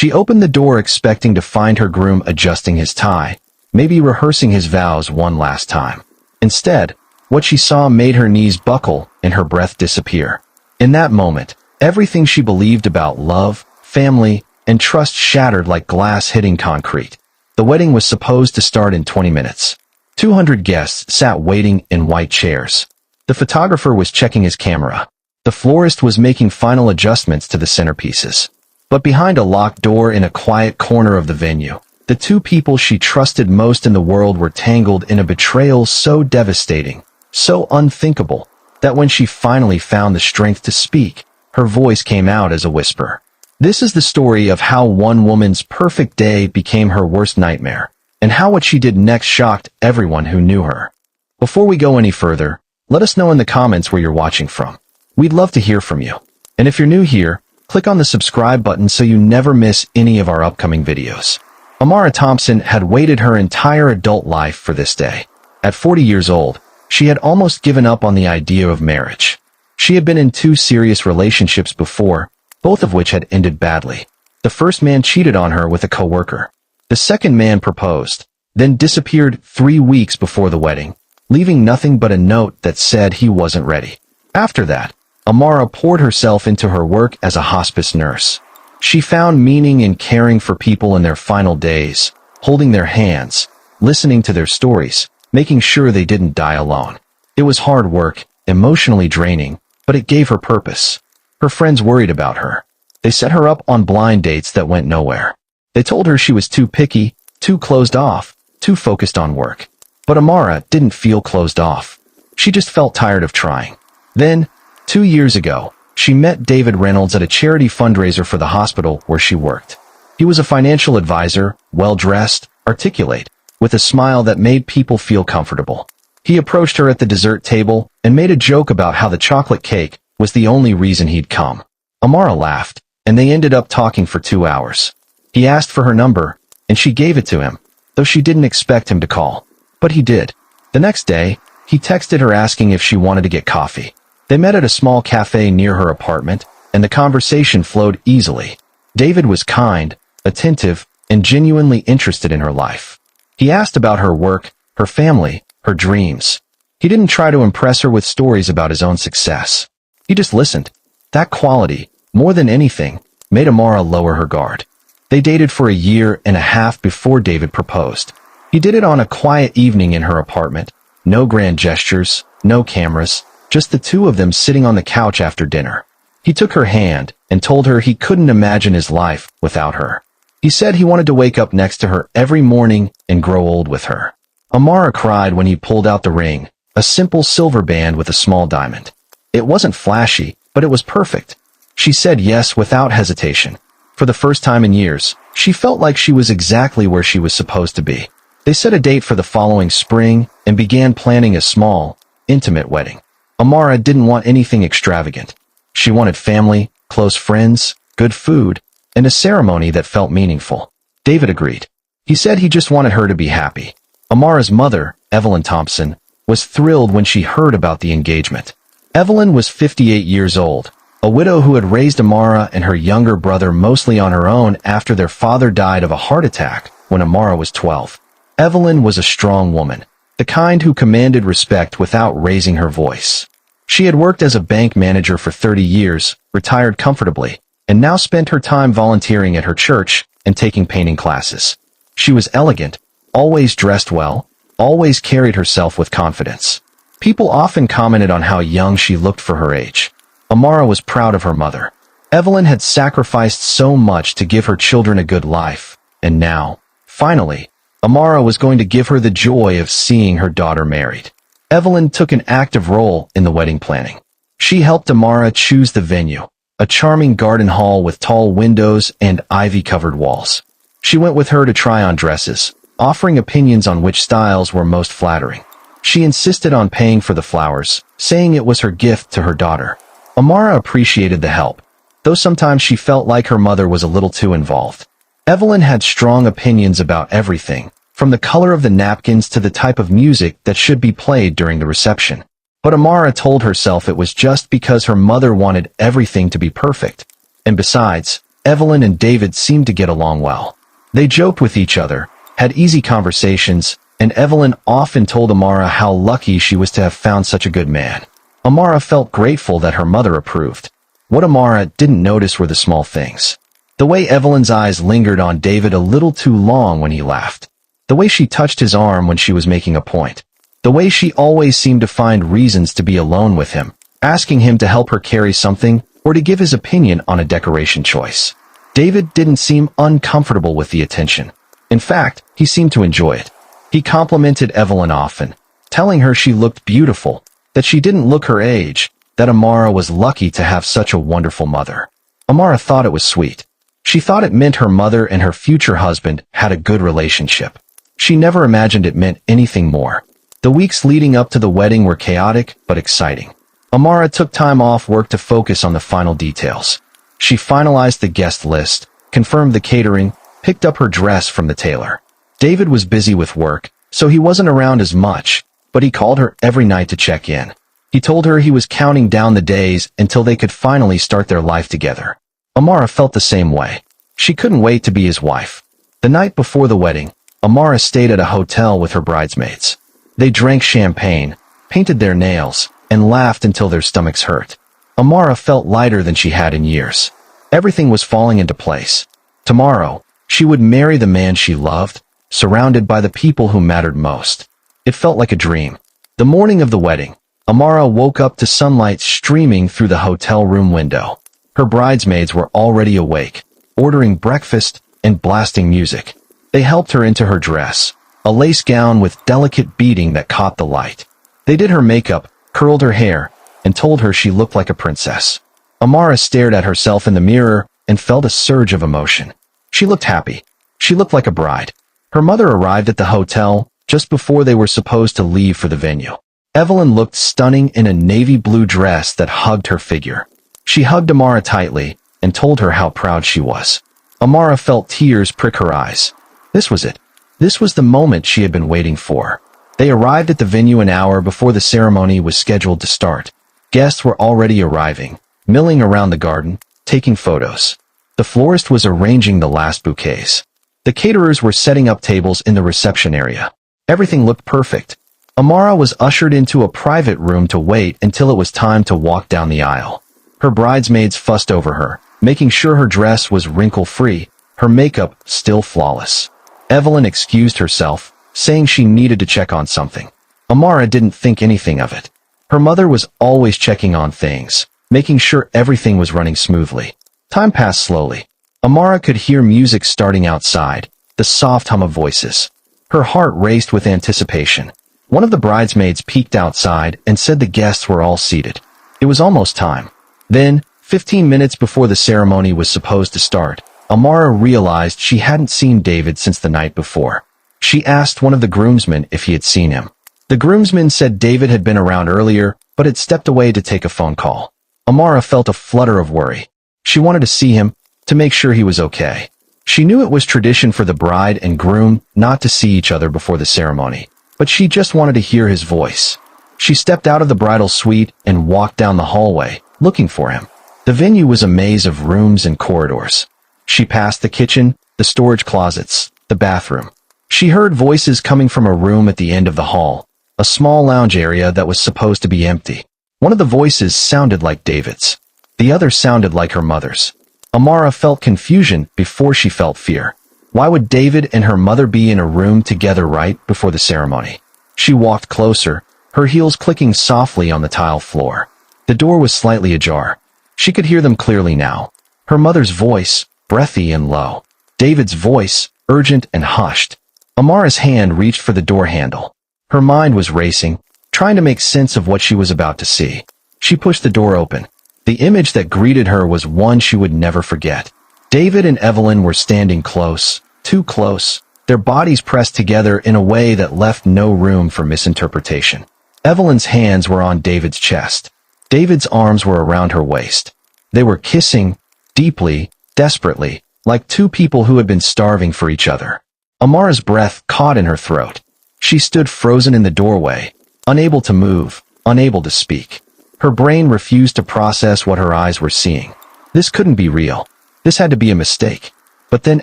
She opened the door expecting to find her groom adjusting his tie, maybe rehearsing his vows one last time. Instead, what she saw made her knees buckle and her breath disappear. In that moment, everything she believed about love, family, and trust shattered like glass hitting concrete. The wedding was supposed to start in 20 minutes. 200 guests sat waiting in white chairs. The photographer was checking his camera. The florist was making final adjustments to the centerpieces. But behind a locked door in a quiet corner of the venue, the two people she trusted most in the world were tangled in a betrayal so devastating, so unthinkable, that when she finally found the strength to speak, her voice came out as a whisper. This is the story of how one woman's perfect day became her worst nightmare, and how what she did next shocked everyone who knew her. Before we go any further, let us know in the comments where you're watching from. We'd love to hear from you. And if you're new here, click on the subscribe button so you never miss any of our upcoming videos. Amara Thompson had waited her entire adult life for this day. At 40 years old, she had almost given up on the idea of marriage. She had been in 2 serious relationships before, both of which had ended badly. The first man cheated on her with a coworker. The second man proposed, then disappeared 3 weeks before the wedding, leaving nothing but a note that said he wasn't ready. After that, Amara poured herself into her work as a hospice nurse. She found meaning in caring for people in their final days, holding their hands, listening to their stories, making sure they didn't die alone. It was hard work, emotionally draining, but it gave her purpose. Her friends worried about her. They set her up on blind dates that went nowhere. They told her she was too picky, too closed off, too focused on work. But Amara didn't feel closed off. She just felt tired of trying. Then, 2 years ago, she met David Reynolds at a charity fundraiser for the hospital where she worked. He was a financial advisor, well-dressed, articulate, with a smile that made people feel comfortable. He approached her at the dessert table and made a joke about how the chocolate cake was the only reason he'd come. Amara laughed, and they ended up talking for 2 hours. He asked for her number, and she gave it to him, though she didn't expect him to call. But he did. The next day, he texted her asking if she wanted to get coffee. They met at a small cafe near her apartment, and the conversation flowed easily. David was kind, attentive, and genuinely interested in her life. He asked about her work, her family, her dreams. He didn't try to impress her with stories about his own success. He just listened. That quality, more than anything, made Amara lower her guard. They dated for 1.5 years before David proposed. He did it on a quiet evening in her apartment. No grand gestures, no cameras, just the two of them sitting on the couch after dinner. He took her hand and told her he couldn't imagine his life without her. He said he wanted to wake up next to her every morning and grow old with her. Amara cried when he pulled out the ring, a simple silver band with a small diamond. It wasn't flashy, but it was perfect. She said yes without hesitation. For the first time in years, she felt like she was exactly where she was supposed to be. They set a date for the following spring and began planning a small, intimate wedding. Amara didn't want anything extravagant. She wanted family, close friends, good food, and a ceremony that felt meaningful. David agreed. He said he just wanted her to be happy. Amara's mother, Evelyn Thompson, was thrilled when she heard about the engagement. Evelyn was 58 years old, a widow who had raised Amara and her younger brother mostly on her own after their father died of a heart attack when Amara was 12. Evelyn was a strong woman, the kind who commanded respect without raising her voice. She had worked as a bank manager for 30 years, retired comfortably, and now spent her time volunteering at her church and taking painting classes. She was elegant, always dressed well, always carried herself with confidence. People often commented on how young she looked for her age. Amara was proud of her mother. Evelyn had sacrificed so much to give her children a good life, and now, finally, Amara was going to give her the joy of seeing her daughter married. Evelyn took an active role in the wedding planning. She helped Amara choose the venue, a charming garden hall with tall windows and ivy-covered walls. She went with her to try on dresses, offering opinions on which styles were most flattering. She insisted on paying for the flowers, saying it was her gift to her daughter. Amara appreciated the help, though sometimes she felt like her mother was a little too involved. Evelyn had strong opinions about everything, from the color of the napkins to the type of music that should be played during the reception. But Amara told herself it was just because her mother wanted everything to be perfect. And besides, Evelyn and David seemed to get along well. They joked with each other, had easy conversations, and Evelyn often told Amara how lucky she was to have found such a good man. Amara felt grateful that her mother approved. What Amara didn't notice were the small things. The way Evelyn's eyes lingered on David a little too long when he laughed. The way she touched his arm when she was making a point. The way she always seemed to find reasons to be alone with him, asking him to help her carry something or to give his opinion on a decoration choice. David didn't seem uncomfortable with the attention. In fact, he seemed to enjoy it. He complimented Evelyn often, telling her she looked beautiful, that she didn't look her age, that Amara was lucky to have such a wonderful mother. Amara thought it was sweet. She thought it meant her mother and her future husband had a good relationship. She never imagined it meant anything more. The weeks leading up to the wedding were chaotic but exciting. Amara took time off work to focus on the final details. She finalized the guest list, confirmed the catering, picked up her dress from the tailor. David was busy with work, so he wasn't around as much, but he called her every night to check in. He told her he was counting down the days until they could finally start their life together. Amara felt the same way. She couldn't wait to be his wife. The night before the wedding, Amara stayed at a hotel with her bridesmaids. They drank champagne, painted their nails, and laughed until their stomachs hurt. Amara felt lighter than she had in years. Everything was falling into place. Tomorrow, she would marry the man she loved, surrounded by the people who mattered most. It felt like a dream. The morning of the wedding, Amara woke up to sunlight streaming through the hotel room window. Her bridesmaids were already awake, ordering breakfast and blasting music. They helped her into her dress, a lace gown with delicate beading that caught the light. They did her makeup, curled her hair, and told her she looked like a princess. Amara stared at herself in the mirror and felt a surge of emotion. She looked happy. She looked like a bride. Her mother arrived at the hotel just before they were supposed to leave for the venue. Evelyn looked stunning in a navy blue dress that hugged her figure. She hugged Amara tightly and told her how proud she was. Amara felt tears prick her eyes. This was it. This was the moment she had been waiting for. They arrived at the venue an hour before the ceremony was scheduled to start. Guests were already arriving, milling around the garden, taking photos. The florist was arranging the last bouquets. The caterers were setting up tables in the reception area. Everything looked perfect. Amara was ushered into a private room to wait until it was time to walk down the aisle. Her bridesmaids fussed over her, making sure her dress was wrinkle-free, her makeup still flawless. Evelyn excused herself, saying she needed to check on something. Amara didn't think anything of it. Her mother was always checking on things, making sure everything was running smoothly. Time passed slowly. Amara could hear music starting outside, the soft hum of voices. Her heart raced with anticipation. One of the bridesmaids peeked outside and said the guests were all seated. It was almost time. Then, 15 minutes before the ceremony was supposed to start, Amara realized she hadn't seen David since the night before. She asked one of the groomsmen if he had seen him. The groomsman said David had been around earlier, but had stepped away to take a phone call. Amara felt a flutter of worry. She wanted to see him, to make sure he was okay. She knew it was tradition for the bride and groom not to see each other before the ceremony, but she just wanted to hear his voice. She stepped out of the bridal suite and walked down the hallway, looking for him. The venue was a maze of rooms and corridors. She passed the kitchen, the storage closets, the bathroom. She heard voices coming from a room at the end of the hall, a small lounge area that was supposed to be empty. One of the voices sounded like David's. The other sounded like her mother's. Amara felt confusion before she felt fear. Why would David and her mother be in a room together right before the ceremony? She walked closer, her heels clicking softly on the tile floor. The door was slightly ajar. She could hear them clearly now. Her mother's voice, breathy and low. David's voice, urgent and hushed. Amara's hand reached for the door handle. Her mind was racing, trying to make sense of what she was about to see. She pushed the door open. The image that greeted her was one she would never forget. David and Evelyn were standing close, too close, their bodies pressed together in a way that left no room for misinterpretation. Evelyn's hands were on David's chest. David's arms were around her waist. They were kissing, deeply, desperately, like two people who had been starving for each other. Amara's breath caught in her throat. She stood frozen in the doorway, unable to move, unable to speak. Her brain refused to process what her eyes were seeing. This couldn't be real. This had to be a mistake. But then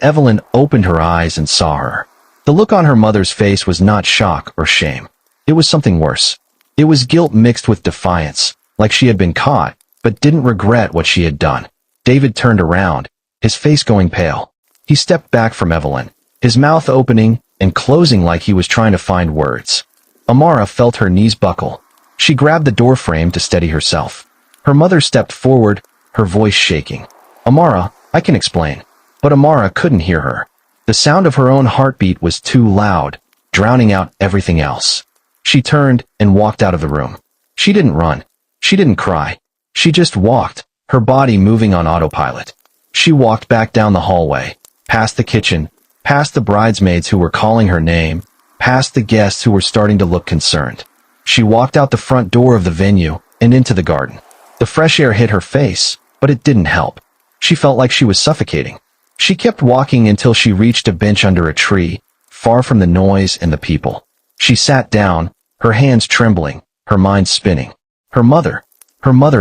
Evelyn opened her eyes and saw her. The look on her mother's face was not shock or shame. It was something worse. It was guilt mixed with defiance, like she had been caught, but didn't regret what she had done. David turned around, his face going pale. He stepped back from Evelyn, his mouth opening and closing like he was trying to find words. Amara felt her knees buckle. She grabbed the door frame to steady herself. Her mother stepped forward, her voice shaking. "Amara, I can explain." But Amara couldn't hear her. The sound of her own heartbeat was too loud, drowning out everything else. She turned and walked out of the room. She didn't run. She didn't cry. She just walked, her body moving on autopilot. She walked back down the hallway, past the kitchen, past the bridesmaids who were calling her name, past the guests who were starting to look concerned. She walked out the front door of the venue and into the garden. The fresh air hit her face, but it didn't help. She felt like she was suffocating. She kept walking until she reached a bench under a tree, far from the noise and the people. She sat down, her hands trembling, her mind spinning. Her mother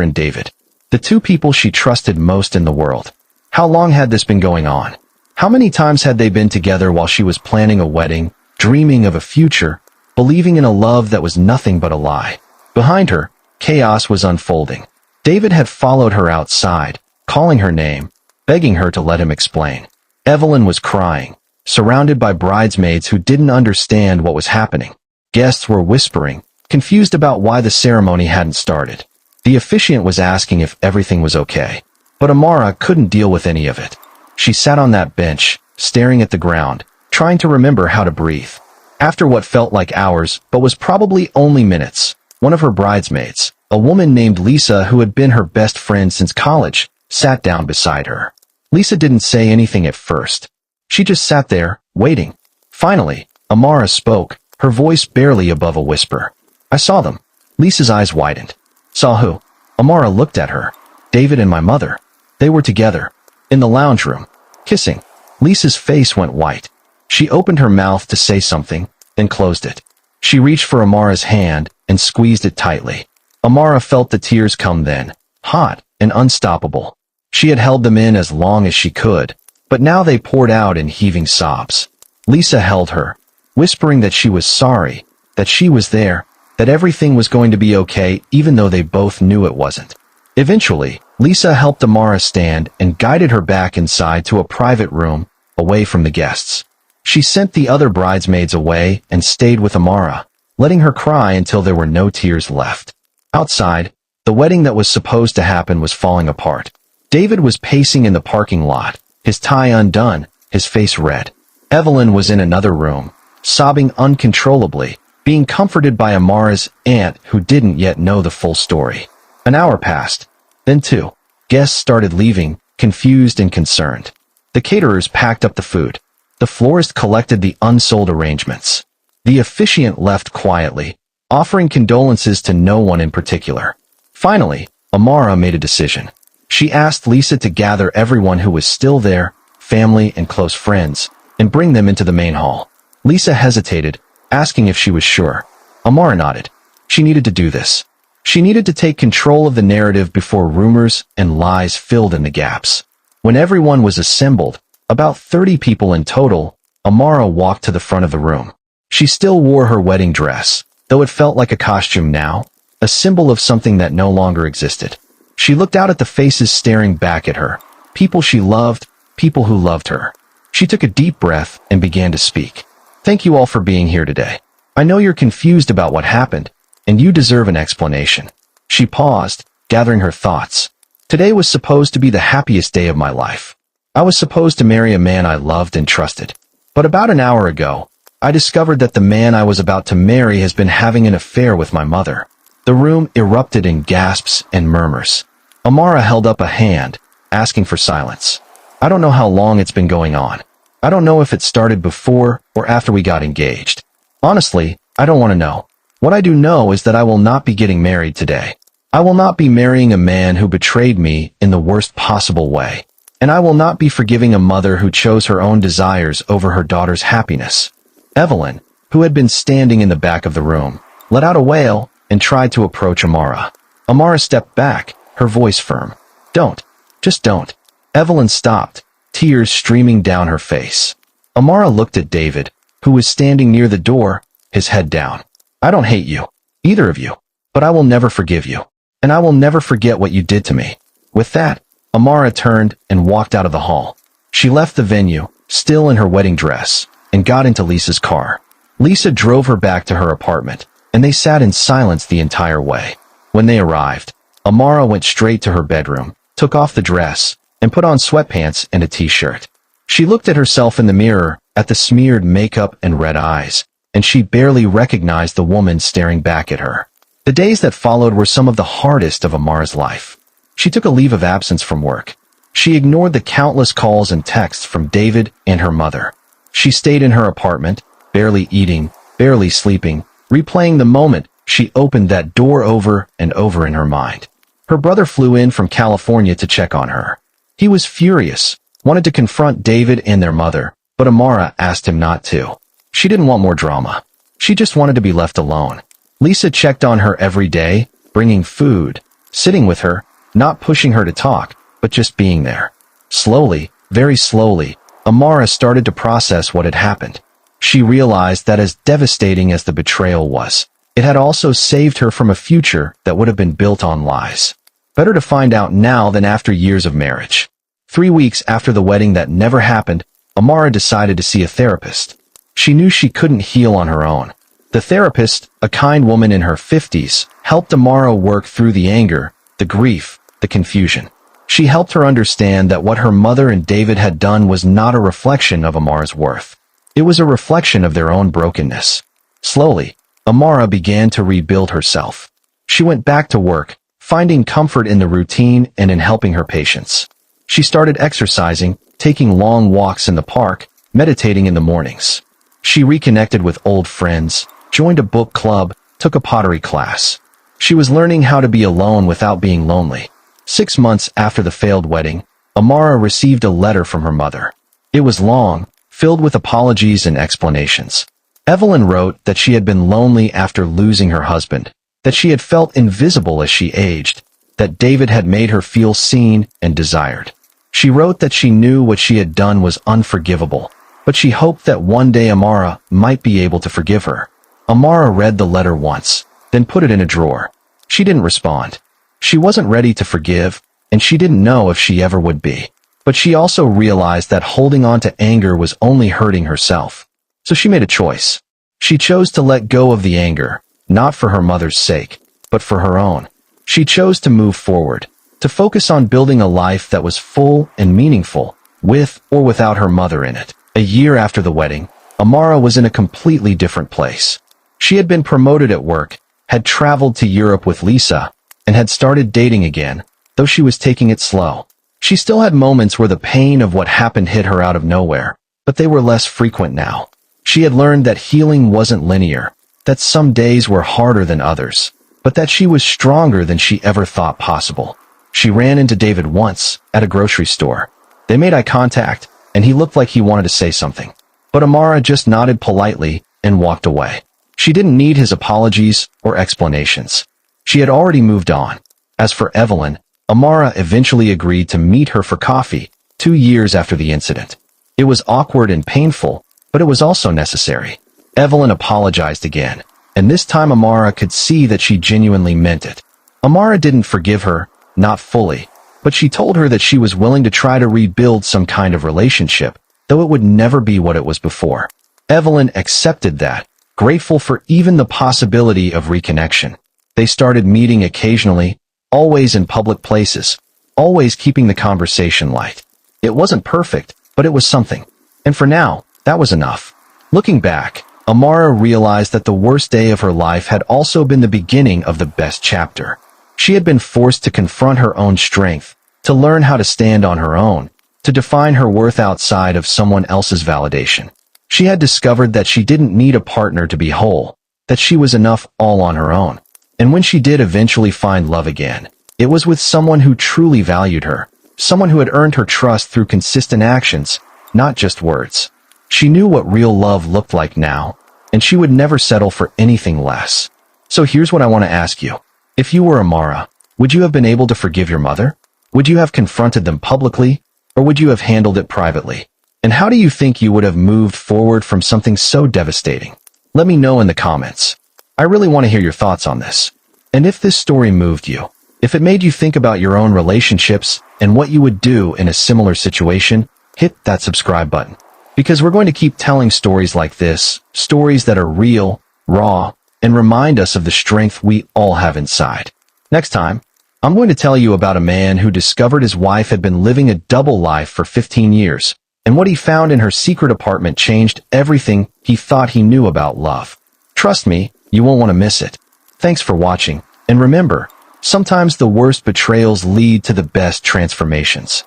and David. The two people she trusted most in the world. How long had this been going on? How many times had they been together while she was planning a wedding, dreaming of a future, believing in a love that was nothing but a lie? Behind her, chaos was unfolding. David had followed her outside, calling her name, begging her to let him explain. Evelyn was crying, surrounded by bridesmaids who didn't understand what was happening. Guests were whispering, confused about why the ceremony hadn't started. The officiant was asking if everything was okay. But Amara couldn't deal with any of it. She sat on that bench, staring at the ground, trying to remember how to breathe. After what felt like hours, but was probably only minutes, one of her bridesmaids, a woman named Lisa who had been her best friend since college, sat down beside her. Lisa didn't say anything at first. She just sat there, waiting. Finally, Amara spoke, her voice barely above a whisper. "I saw them." Lisa's eyes widened. "Saw who?" Amara looked at her. "David and my mother. They were together. In the lounge room. Kissing." Lisa's face went white. She opened her mouth to say something, then closed it. She reached for Amara's hand and squeezed it tightly. Amara felt the tears come then, hot and unstoppable. She had held them in as long as she could, but now they poured out in heaving sobs. Lisa held her, whispering that she was sorry, that she was there, that everything was going to be okay even though they both knew it wasn't. Eventually, Lisa helped Amara stand and guided her back inside to a private room, away from the guests. She sent the other bridesmaids away and stayed with Amara, letting her cry until there were no tears left. Outside, the wedding that was supposed to happen was falling apart. David was pacing in the parking lot, his tie undone, his face red. Evelyn was in another room, sobbing uncontrollably, being comforted by Amara's aunt who didn't yet know the full story. An hour passed, then two. Guests started leaving, confused and concerned. The caterers packed up the food. The florist collected the unsold arrangements. The officiant left quietly, offering condolences to no one in particular. Finally, Amara made a decision. She asked Lisa to gather everyone who was still there, family and close friends, and bring them into the main hall. Lisa hesitated, asking if she was sure. Amara nodded. She needed to do this. She needed to take control of the narrative before rumors and lies filled in the gaps. When everyone was assembled, about 30 people in total, Amara walked to the front of the room. She still wore her wedding dress, though it felt like a costume now, a symbol of something that no longer existed. She looked out at the faces staring back at her, people she loved, people who loved her. She took a deep breath and began to speak. "Thank you all for being here today. I know you're confused about what happened, and you deserve an explanation." She paused, gathering her thoughts. "Today was supposed to be the happiest day of my life. I was supposed to marry a man I loved and trusted. But about an hour ago, I discovered that the man I was about to marry has been having an affair with my mother." The room erupted in gasps and murmurs. Amara held up a hand, asking for silence. "I don't know how long it's been going on. I don't know if it started before or after we got engaged. Honestly, I don't want to know. What I do know is that I will not be getting married today. I will not be marrying a man who betrayed me in the worst possible way. And I will not be forgiving a mother who chose her own desires over her daughter's happiness." Evelyn, who had been standing in the back of the room, let out a wail and tried to approach Amara. Amara stepped back, her voice firm. "Don't. Just don't." Evelyn stopped, tears streaming down her face. Amara looked at David, who was standing near the door, his head down. I don't hate you, either of you, but I will never forgive you, and I will never forget what you did to me. With that, Amara turned and walked out of the hall. She left the venue, still in her wedding dress, and got into Lisa's car. Lisa drove her back to her apartment, and they sat in silence the entire way. When they arrived, Amara went straight to her bedroom, took off the dress, and put on sweatpants and a t-shirt. She looked at herself in the mirror, at the smeared makeup and red eyes, and she barely recognized the woman staring back at her. The days that followed were some of the hardest of Amara's life. She took a leave of absence from work. She ignored the countless calls and texts from David and her mother. She stayed in her apartment, barely eating, barely sleeping, replaying the moment she opened that door over and over in her mind. Her brother flew in from California to check on her. He was furious, wanted to confront David and their mother, but Amara asked him not to. She didn't want more drama. She just wanted to be left alone. Lisa checked on her every day, bringing food, sitting with her, not pushing her to talk, but just being there. Slowly, very slowly, Amara started to process what had happened. She realized that as devastating as the betrayal was, it had also saved her from a future that would have been built on lies. Better to find out now than after years of marriage. 3 weeks after the wedding that never happened, Amara decided to see a therapist. She knew she couldn't heal on her own. The therapist, a kind woman in her 50s, helped Amara work through the anger, the grief, the confusion. She helped her understand that what her mother and David had done was not a reflection of Amara's worth. It was a reflection of their own brokenness. Slowly, Amara began to rebuild herself. She went back to work, finding comfort in the routine and in helping her patients. She started exercising, taking long walks in the park, meditating in the mornings. She reconnected with old friends, joined a book club, took a pottery class. She was learning how to be alone without being lonely. 6 months after the failed wedding, Amara received a letter from her mother. It was long, filled with apologies and explanations. Evelyn wrote that she had been lonely after losing her husband, that she had felt invisible as she aged, that David had made her feel seen and desired. She wrote that she knew what she had done was unforgivable, but she hoped that one day Amara might be able to forgive her. Amara read the letter once, then put it in a drawer. She didn't respond. She wasn't ready to forgive, and she didn't know if she ever would be. But she also realized that holding on to anger was only hurting herself. So she made a choice. She chose to let go of the anger, not for her mother's sake, but for her own. She chose to move forward, to focus on building a life that was full and meaningful, with or without her mother in it. A year after the wedding, Amara was in a completely different place. She had been promoted at work, had traveled to Europe with Lisa, and had started dating again, though she was taking it slow. She still had moments where the pain of what happened hit her out of nowhere, but they were less frequent now. She had learned that healing wasn't linear, that some days were harder than others, but that she was stronger than she ever thought possible. She ran into David once, at a grocery store. They made eye contact, and he looked like he wanted to say something. But Amara just nodded politely and walked away. She didn't need his apologies or explanations. She had already moved on. As for Evelyn, Amara eventually agreed to meet her for coffee 2 years after the incident. It was awkward and painful, but it was also necessary. Evelyn apologized again, and this time Amara could see that she genuinely meant it. Amara didn't forgive her, not fully, but she told her that she was willing to try to rebuild some kind of relationship, though it would never be what it was before. Evelyn accepted that, grateful for even the possibility of reconnection. They started meeting occasionally, always in public places, always keeping the conversation light. It wasn't perfect, but it was something. And for now, that was enough. Looking back, Amara realized that the worst day of her life had also been the beginning of the best chapter. She had been forced to confront her own strength, to learn how to stand on her own, to define her worth outside of someone else's validation. She had discovered that she didn't need a partner to be whole, that she was enough all on her own. And when she did eventually find love again, it was with someone who truly valued her, someone who had earned her trust through consistent actions, not just words. She knew what real love looked like now, and she would never settle for anything less. So here's what I want to ask you. If you were Amara, would you have been able to forgive your mother? Would you have confronted them publicly? or would you have handled it privately? And how do you think you would have moved forward from something so devastating? Let me know in the comments. I really want to hear your thoughts on this. And if this story moved you, if it made you think about your own relationships and what you would do in a similar situation, hit that subscribe button. Because we're going to keep telling stories like this, stories that are real, raw, and remind us of the strength we all have inside. Next time, I'm going to tell you about a man who discovered his wife had been living a double life for 15 years, and what he found in her secret apartment changed everything he thought he knew about love. Trust me, you won't want to miss it. Thanks for watching, and remember, sometimes the worst betrayals lead to the best transformations.